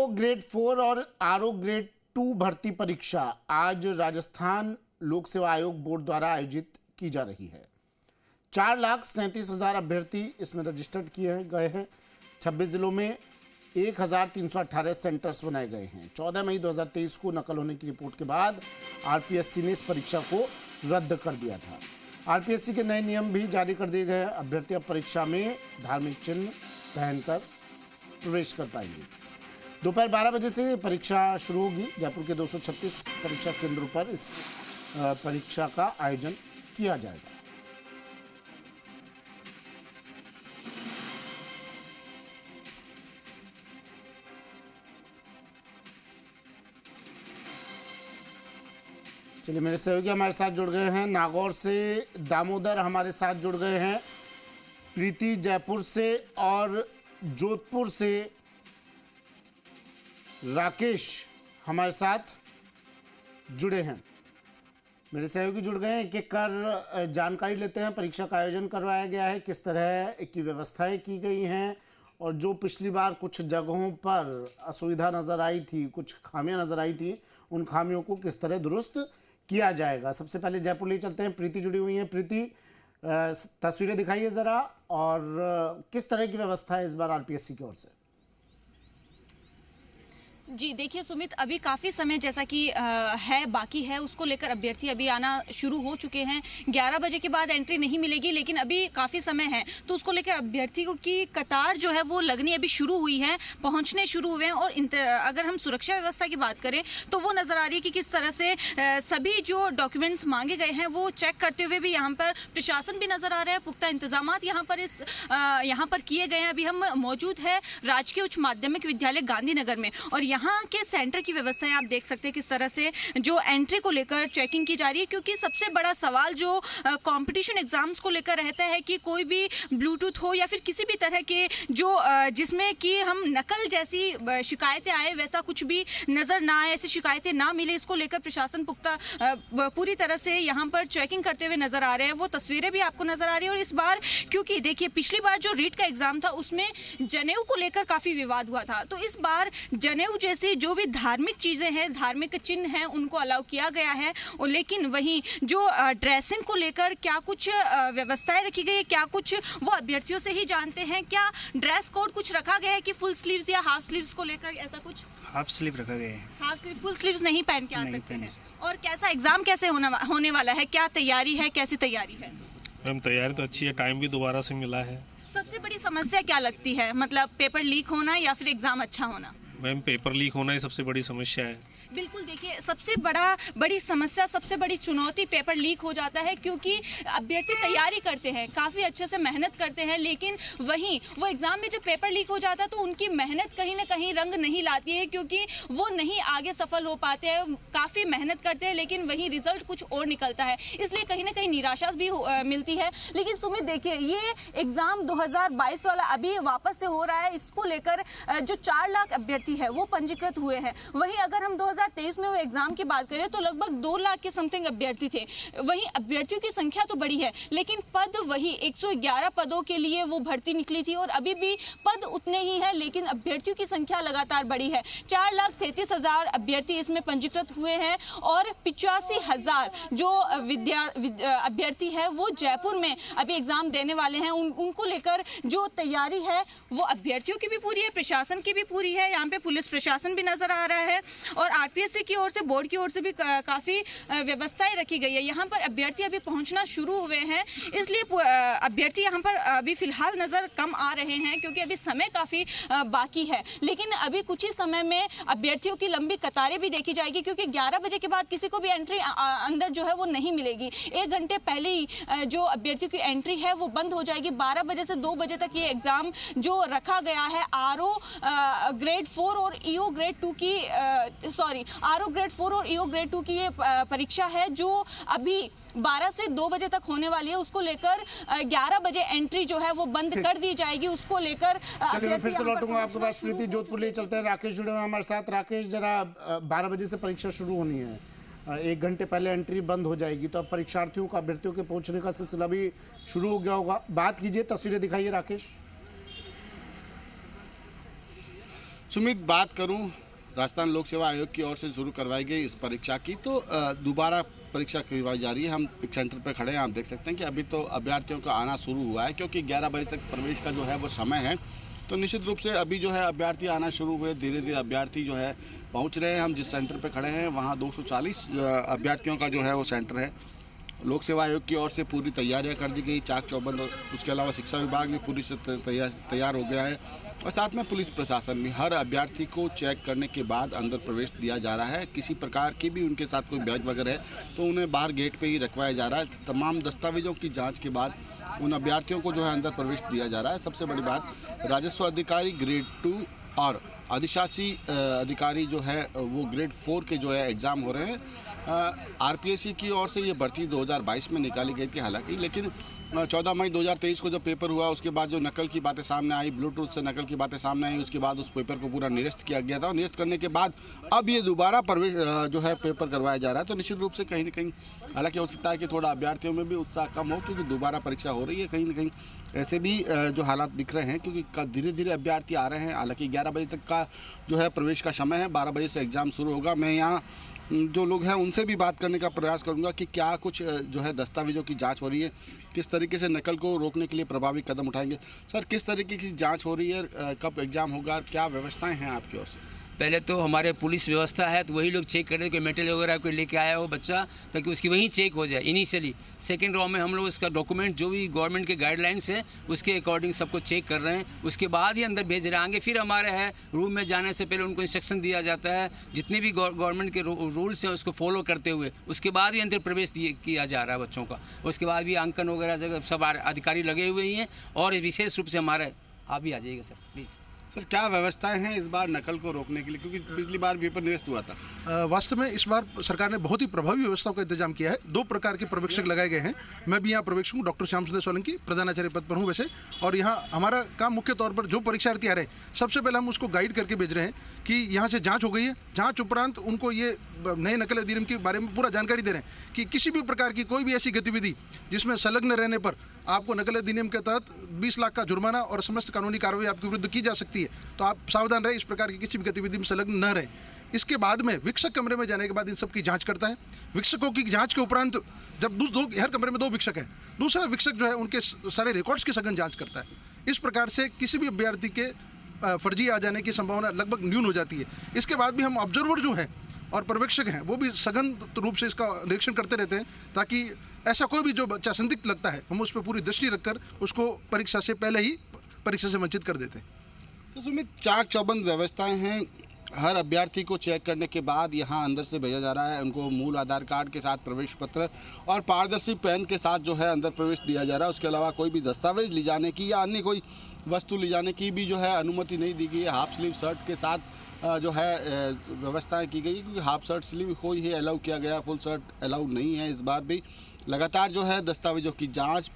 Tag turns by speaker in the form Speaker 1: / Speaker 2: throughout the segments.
Speaker 1: Grade 4 और RO grade 2 भर्ती परीक्षा आज राजस्थान लोक सेवा आयोग बोर्ड द्वारा आयोजित की जा रही है। 4,37,000 अभ्यर्थी इसमें रजिस्टर्ड किए गए हैं। 26 जिलों में 1,318 सेंटर्स बनाए गए हैं। 14 मई 2023 को नकल होने की रिपोर्ट के बाद आरपीएससी ने इस परीक्षा को रद्द कर दिया था। आरपीएससी के नए नियम भी जारी कर दिए गए हैं। अभ्यर्थी अब परीक्षा में धार्मिक चिन्ह पहनकर प्रवेश कर पाएंगे। दोपहर 12 बजे से परीक्षा शुरू होगी। जयपुर के 236 परीक्षा केंद्रों पर इस परीक्षा का आयोजन किया जाएगा। चलिए, मेरे सहयोगी हमारे साथ जुड़ गए हैं। नागौर से दामोदर हमारे साथ जुड़ गए हैं, प्रीति जयपुर से और जोधपुर से राकेश हमारे साथ जुड़े हैं। मेरे सहयोगी जुड़ गए हैं। एक एक कर जानकारी लेते हैं। परीक्षा का आयोजन करवाया गया है, किस तरह की व्यवस्थाएं की गई हैं और जो पिछली बार कुछ जगहों पर असुविधा नज़र आई थी, कुछ खामियां नज़र आई थी, उन खामियों को किस तरह दुरुस्त किया जाएगा। सबसे पहले जयपुर ले चलते हैं। प्रीति जुड़ी हुई हैं। प्रीति, तस्वीरें दिखाइए ज़रा, और किस तरह की व्यवस्था है इस बार आरपीएससी की ओर से।
Speaker 2: जी देखिए सुमित, अभी काफ़ी समय जैसा कि है बाकी है, उसको लेकर अभ्यर्थी अभी आना शुरू हो चुके हैं। 11 बजे के बाद एंट्री नहीं मिलेगी, लेकिन अभी काफ़ी समय है तो उसको लेकर अभ्यर्थियों की कतार जो है वो लगनी अभी शुरू हुई है, पहुंचने शुरू हुए हैं। और अगर हम सुरक्षा व्यवस्था की बात करें तो वो नज़र आ रही है कि किस तरह से सभी जो डॉक्यूमेंट्स मांगे गए हैं वो चेक करते हुए भी यहाँ पर प्रशासन भी नज़र आ रहा है। पुख्ता इंतजाम यहाँ पर किए गए हैं। अभी हम मौजूद है राजकीय उच्च माध्यमिक विद्यालय गांधीनगर में, और यहाँ के सेंटर की व्यवस्थाएं आप देख सकते हैं किस तरह से जो एंट्री को लेकर चेकिंग की जा रही है। क्योंकि सबसे बड़ा सवाल जो कंपटीशन एग्जाम्स को लेकर रहता है कि कोई भी ब्लूटूथ हो या फिर किसी भी तरह के जो जिसमें कि हम नकल जैसी शिकायतें आए, वैसा कुछ भी नजर ना आए, ऐसी शिकायतें ना मिले, इसको लेकर प्रशासन पुख्ता पूरी तरह से यहाँ पर चेकिंग करते हुए नजर आ रहे हैं। वो तस्वीरें भी आपको नजर आ रही है। और इस बार क्योंकि देखिए पिछली बार जो रीट का एग्जाम था उसमें जनेऊ को लेकर काफी विवाद हुआ था, तो इस बार जनेऊ जैसी जो भी धार्मिक चीजें हैं, धार्मिक चिन्ह हैं, उनको अलाउ किया गया है। और लेकिन वहीं जो ड्रेसिंग को लेकर क्या कुछ व्यवस्थाएं रखी गई है, क्या कुछ वो अभ्यर्थियों से ही जानते हैं। क्या ड्रेस कोड कुछ रखा गया है कि फुल स्लीव्स या हाफ स्लीव्स को लेकर ऐसा कुछ?
Speaker 3: हाफ स्लीव रखा गया है।
Speaker 2: हाफ स्लीव, फुल स्लीव्स नहीं पहन के आ सकते हैं। और कैसा एग्जाम कैसे होने वाला है, क्या तैयारी है, कैसी तैयारी है?
Speaker 4: मैम तैयारी तो अच्छी है, टाइम भी दोबारा से मिला है।
Speaker 2: सबसे बड़ी समस्या क्या लगती है, मतलब पेपर लीक होना या फिर एग्जाम अच्छा होना?
Speaker 4: मैम पेपर लीक होना ही सबसे बड़ी समस्या है।
Speaker 2: बिल्कुल, देखिए सबसे बड़ी समस्या, सबसे बड़ी चुनौती पेपर लीक हो जाता है। क्योंकि अभ्यर्थी तैयारी करते हैं, काफ़ी अच्छे से मेहनत करते हैं, लेकिन वहीं वो एग्ज़ाम में जब पेपर लीक हो जाता है तो उनकी मेहनत कहीं ना कहीं रंग नहीं लाती है, क्योंकि वो नहीं आगे सफल हो पाते हैं। काफ़ी मेहनत करते हैं लेकिन वहीं रिजल्ट कुछ और निकलता है, इसलिए कहीं ना कहीं निराशा भी मिलती है। लेकिन सुमित देखिए, ये एग्ज़ाम 2022 वाला अभी वापस से हो रहा है। इसको लेकर जो 4 लाख अभ्यर्थी है वो पंजीकृत हुए हैं। वहीं अगर हम 2023 में वो एग्जाम की बात करें तो लगभग 2 लाख के समथिंग अभ्यर्थी थे। वहीं अभ्यर्थियों की संख्या तो बड़ी है, लेकिन पद वही 111 पदों के लिए वो भर्ती निकली थी, और अभी भी पद उतने ही है, लेकिन अभ्यर्थियों की संख्या लगातार बढ़ी है। 4,37,000 अभ्यर्थी इसमें पंजीकृत हुए हैं, और 85,000 जो अभ्यर्थी है वो जयपुर में अभी एग्जाम देने वाले हैं। उनको लेकर जो तैयारी है वो अभ्यर्थियों की भी पूरी है, प्रशासन की भी पूरी है। यहाँ पे पुलिस प्रशासन भी नजर आ रहा है, और आरपीएससी की ओर से, बोर्ड की ओर से भी काफी व्यवस्थाएं रखी गई है। यहाँ पर अभ्यर्थी अभी पहुंचना शुरू हुए हैं, इसलिए अभ्यर्थी यहाँ पर अभी फिलहाल नजर कम आ रहे हैं, क्योंकि अभी समय काफी बाकी है। लेकिन अभी कुछ ही समय में अभ्यर्थियों की लंबी कतारें भी देखी जाएगी, क्योंकि 11 बजे के बाद किसी को भी एंट्री अंदर जो है वो नहीं मिलेगी। 1 घंटे पहले ही जो अभ्यर्थियों की एंट्री है वो बंद हो जाएगी। 12 बजे से 2 बजे तक ये एग्जाम जो रखा गया है आरओ ग्रेड 4 और ईओ ग्रेड 2 की आरओ ग्रेड 4 और ईओ ग्रेड 2 की ये परीक्षा है, जो अभी 12 से 2 बजे तक होने वाली है। उसको लेकर 11 बजे एंट्री जो है वो बंद कर दी जाएगी। उसको लेकर
Speaker 1: चलिए, मैं फिर से लौटूंगा आपके पास। प्रीति, जोधपुर ले चलते हैं। राकेश जुड़े हुए हमारे साथ। राकेश, जरा 12 बजे से परीक्षा शुरू होनी है, 1 घंटे पहले एंट्री बंद हो जाएगी, तो अब परीक्षार्थियों का, अभ्यर्थियों के पहुंचने का सिलसिला भी शुरू हो गया होगा। बात कीजिए, तस्वीरें दिखाइए राकेश।
Speaker 3: सुमित, बात करूं राजस्थान लोक सेवा आयोग की ओर से शुरू करवाई गई इस परीक्षा की, तो दोबारा परीक्षा करवाई जा रही है। हम एक सेंटर पर खड़े हैं, आप देख सकते हैं कि अभी तो अभ्यर्थियों का आना शुरू हुआ है, क्योंकि 11 बजे तक प्रवेश का जो है वो समय है। तो निश्चित रूप से अभी जो है अभ्यर्थी आना शुरू हुए, धीरे धीरे अभ्यर्थी जो है पहुंच रहे हैं। हम जिस सेंटर पर खड़े हैं वहाँ 240 अभ्यर्थियों का जो है वो सेंटर है। लोक सेवा आयोग की ओर से पूरी तैयारियां कर दी गई, चाक चौबंद। उसके अलावा शिक्षा विभाग भी पूरी से तैयार हो गया है, और साथ में पुलिस प्रशासन भी। हर अभ्यर्थी को चेक करने के बाद अंदर प्रवेश दिया जा रहा है। किसी प्रकार की भी उनके साथ कोई बैग वगैरह है तो उन्हें बाहर गेट पे ही रखवाया जा रहा है। तमाम दस्तावेजों की जाँच के बाद उन अभ्यर्थियों को जो है अंदर प्रवेश दिया जा रहा है। सबसे बड़ी बात, राजस्व अधिकारी ग्रेड 2 और अधिशासी अधिकारी जो है वो ग्रेड 4 के जो है एग्ज़ाम हो रहे हैं। आरपीएससी की ओर से ये भर्ती 2022 में निकाली गई थी हालांकि, लेकिन 14 मई 2023 को जब पेपर हुआ उसके बाद जो नकल की बातें सामने आई, ब्लूटूथ से नकल की बातें सामने आई, उसके बाद उस पेपर को पूरा निरस्त किया गया था। और निरस्त करने के बाद अब ये दोबारा प्रवेश जो है पेपर करवाया जा रहा है। तो निश्चित रूप से कहीं ना कहीं, हालांकि हो सकता है कि थोड़ा अभ्यर्थियों में भी उत्साह कम हो, क्योंकि दोबारा परीक्षा हो रही है। कहीं ना कहीं ऐसे भी जो हालात दिख रहे हैं, क्योंकि धीरे धीरे अभ्यर्थी आ रहे हैं। हालांकि 11 बजे तक का जो है प्रवेश का समय है, 12 बजे से एग्ज़ाम शुरू होगा। मैं यहाँ जो लोग हैं उनसे भी बात करने का प्रयास करूंगा कि क्या कुछ जो है दस्तावेजों की जांच हो रही है, किस तरीके से नकल को रोकने के लिए प्रभावी कदम उठाएंगे। सर, किस तरीके की जांच हो रही है, कब एग्ज़ाम होगा, क्या व्यवस्थाएं हैं आपकी ओर से?
Speaker 5: पहले तो हमारे पुलिस व्यवस्था है, तो वही लोग चेक करें कि मेटल वगैरह कोई लेके आया हो बच्चा, ताकि उसकी वहीं चेक हो जाए इनिशियली। सेकंड राउंड में हम लोग उसका डॉक्यूमेंट जो भी गवर्नमेंट के गाइडलाइंस हैं उसके अकॉर्डिंग सबको चेक कर रहे हैं, उसके बाद ही अंदर भेज रहे आएंगे। फिर हमारे है रूम में जाने से पहले उनको इंस्ट्रक्शन दिया जाता है, जितने भी गवर्नमेंट के रूल्स हैं उसको फॉलो करते हुए उसके बाद ही अंदर प्रवेश किया जा रहा है बच्चों का। उसके बाद भी अंकन वगैरह जगह सब अधिकारी लगे हुए ही हैं, और विशेष रूप से हमारे, आप भी आ जाइएगा सर प्लीज़।
Speaker 3: सर, क्या व्यवस्थाएं हैं इस बार नकल को रोकने के लिए, क्योंकि पिछली बार पेपर निरस्त हुआ था?
Speaker 6: वास्तव में इस बार सरकार ने बहुत ही प्रभावी व्यवस्थाओं का इंतजाम किया है। 2 प्रकार के पर्यवेक्षक लगाए गए हैं। मैं भी यहाँ पर्यवेक्षक हूँ, डॉक्टर श्याम सुंदर सोलंकी, प्रधानाचार्य पद पर हूँ वैसे। और यहाँ हमारा काम मुख्य तौर पर जो परीक्षार्थी आ रहे हैं सबसे पहले हम उसको गाइड करके भेज रहे हैं कि यहाँ से जाँच हो गई है। जाँच उपरांत उनको ये नए नकल अधिनियम के बारे में पूरा जानकारी दे रहे हैं कि किसी भी प्रकार की कोई भी ऐसी गतिविधि जिसमें संलग्न रहने पर आपको नकल अधिनियम के तहत 20 लाख का जुर्माना और समस्त कानूनी कार्रवाई आपके विरुद्ध की जा सकती है। तो आप सावधान रहें, इस प्रकार की किसी भी गतिविधि में संलग्न न रहें। इसके बाद में विक्षक कमरे में जाने के बाद इन सब की जांच करता है। विक्षकों की जांच के उपरांत जब हर कमरे में 2 विक्षक हैं, दूसरा विक्षक जो है उनके सारे रिकॉर्ड्स की सघन जाँच करता है। इस प्रकार से किसी भी अभ्यर्थी के फर्जी आ जाने की संभावना लगभग न्यून हो जाती है। इसके बाद भी हम ऑब्जर्वर जो हैं और पर्यवेक्षक हैं वो भी सघन रूप से इसका निरीक्षण करते रहते हैं, ताकि ऐसा कोई भी जो बच्चा संदिग्ध लगता है हम उस पर पूरी दृष्टि रखकर उसको परीक्षा से पहले ही परीक्षा से वंचित कर देते हैं।
Speaker 3: तो सुमित, चाक चौबंद व्यवस्थाएं हैं। हर अभ्यर्थी को चेक करने के बाद यहाँ अंदर से भेजा जा रहा है। उनको मूल आधार कार्ड के साथ प्रवेश पत्र और पारदर्शी पेन के साथ जो है अंदर प्रवेश दिया जा रहा है। उसके अलावा कोई भी दस्तावेज ले जाने की या अन्य कोई वस्तु ले जाने की भी जो है अनुमति नहीं दी गई है। हाफ स्लीव शर्ट के साथ जो है व्यवस्थाएं की गई है, क्योंकि हाफ शर्ट स्लीव को ही अलाउ किया गया, फुल शर्ट अलाउ नहीं है। इस बार भी लगातार जो है दस्तावेजों की जांच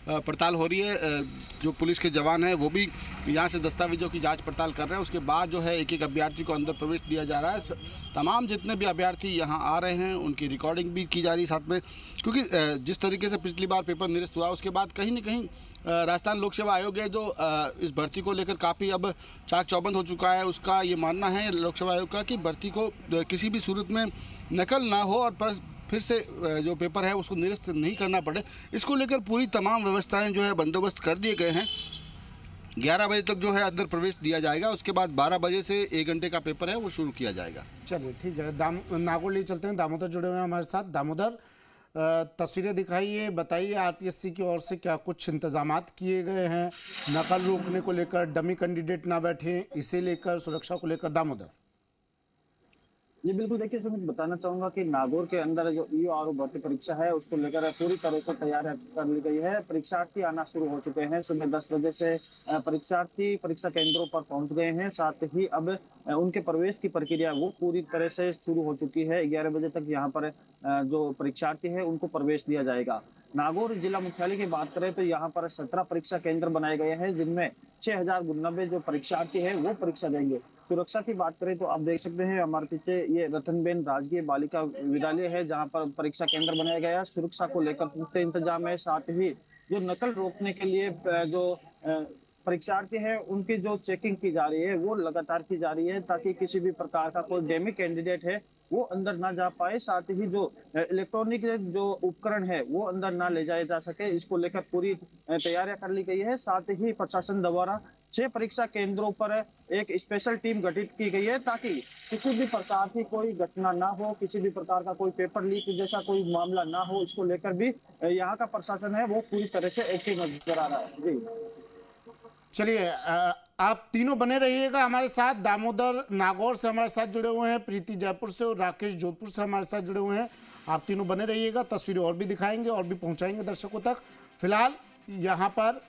Speaker 3: पड़ताल हो रही है। जो पुलिस के जवान हैं वो भी यहाँ से दस्तावेजों की जांच पड़ताल कर रहे हैं। उसके बाद जो है एक एक अभ्यर्थी को अंदर प्रवेश दिया जा रहा है। तमाम जितने भी अभ्यर्थी यहाँ आ रहे हैं उनकी रिकॉर्डिंग भी की जा रही है साथ में, क्योंकि जिस तरीके से पिछली बार पेपर निरस्त हुआ उसके बाद कहीं ना कहीं राजस्थान लोक सेवा आयोग है जो इस भर्ती को लेकर काफ़ी अब चाक चौबंद हो चुका है। उसका ये मानना है लोक सेवा आयोग का कि भर्ती को किसी भी सूरत में नकल ना हो और फिर से जो पेपर है उसको निरस्त नहीं करना पड़े, इसको लेकर पूरी तमाम व्यवस्थाएं जो है बंदोबस्त कर दिए गए हैं। 11 बजे तक जो है अंदर प्रवेश दिया जाएगा। उसके बाद 12 बजे से 1 घंटे का पेपर है वो शुरू किया जाएगा।
Speaker 1: चलिए ठीक है, नागौर ले चलते हैं। दामोदर जुड़े हुए हैं हमारे साथ। दामोदर, तस्वीरें दिखाइए, बताइए आरपीएससी की ओर से क्या कुछ इंतजामात किए गए हैं नकल रोकने को लेकर, डमी कैंडिडेट ना बैठे, इसे लेकर, सुरक्षा को लेकर। दामोदर
Speaker 7: ये बिल्कुल देखिए सुमित, बताना चाहूंगा कि नागौर के अंदर जो ईओआरओ भर्ती परीक्षा है उसको लेकर पूरी तरह से तैयार कर ली गई है। परीक्षार्थी आना शुरू हो चुके हैं। सुबह 10 बजे से परीक्षार्थी परीक्षा केंद्रों पर पहुंच गए हैं। साथ ही अब उनके प्रवेश की प्रक्रिया वो पूरी तरह से शुरू हो चुकी है। 11 बजे तक यहाँ पर जो परीक्षार्थी है उनको प्रवेश दिया जाएगा। नागौर जिला मुख्यालय की बात करें तो यहाँ पर 17 परीक्षा केंद्र बनाए गए हैं, जिनमें 6099 जो परीक्षार्थी है वो परीक्षा देंगे। सुरक्षा की बात करें तो आप देख सकते हैं हमारे पीछे ये रतनबेन राजकीय बालिका विद्यालय है जहाँ पर परीक्षा केंद्र बनाया गया है। सुरक्षा को लेकर पुख्ता इंतजाम है। साथ ही जो नकल रोकने के लिए जो परीक्षार्थी हैं उनकी जो चेकिंग की जा रही है वो लगातार की जा रही है, ताकि किसी भी प्रकार का कोई डेमी कैंडिडेट है वो अंदर ना जा पाए। साथ ही जो इलेक्ट्रॉनिक जो उपकरण है वो अंदर ना ले जाए जा सके, इसको लेकर पूरी तैयारियां कर ली गई है। साथ ही प्रशासन द्वारा 6 परीक्षा केंद्रों पर एक स्पेशल टीम गठित की गई है, ताकि किसी भी प्रकार की कोई घटना ना हो, किसी भी प्रकार का कोई पेपर लीक जैसा कोई मामला ना हो, इसको लेकर भी यहाँ का प्रशासन है वो पूरी तरह से एक्टिव नजर आ रहा है। जी
Speaker 1: चलिए, आप तीनों बने रहिएगा हमारे साथ। दामोदर नागौर से हमारे साथ जुड़े हुए हैं, प्रीति जयपुर से और राकेश जोधपुर से हमारे साथ जुड़े हुए हैं। आप तीनों बने रहिएगा, तस्वीरें और भी दिखाएंगे और भी पहुंचाएंगे दर्शकों तक। फिलहाल यहाँ पर